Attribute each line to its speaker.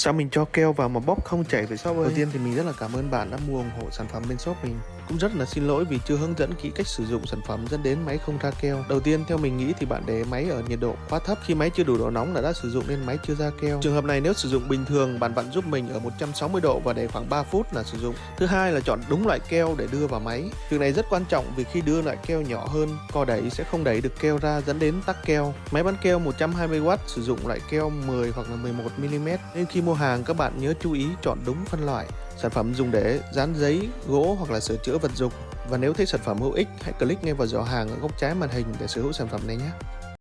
Speaker 1: Sao mình cho keo vào mà bóp không chảy vậy shop ơi? Đầu tiên thì mình rất là cảm ơn bạn đã mua ủng hộ sản phẩm bên shop mình. Cũng rất là xin lỗi vì chưa hướng dẫn kỹ cách sử dụng sản phẩm dẫn đến máy không ra keo. Đầu tiên theo mình nghĩ thì bạn để máy ở nhiệt độ quá thấp, khi máy chưa đủ độ nóng là đã sử dụng nên máy chưa ra keo. Trường hợp này nếu sử dụng bình thường, bạn vặn giúp mình ở 160 độ và để khoảng 3 phút là sử dụng. Thứ hai là chọn đúng loại keo để đưa vào máy. Việc này rất quan trọng vì khi đưa loại keo nhỏ hơn, co đẩy sẽ không đẩy được keo ra dẫn đến tắc keo. Máy bán keo 120W sử dụng loại keo 10 hoặc là 11 mm nên khi mua hàng các bạn nhớ chú ý chọn đúng phân loại. Sản phẩm dùng để dán giấy, gỗ hoặc là sửa chữa vật dụng. Và nếu thấy sản phẩm hữu ích, hãy click ngay vào giỏ hàng ở góc trái màn hình để sở hữu sản phẩm này nhé.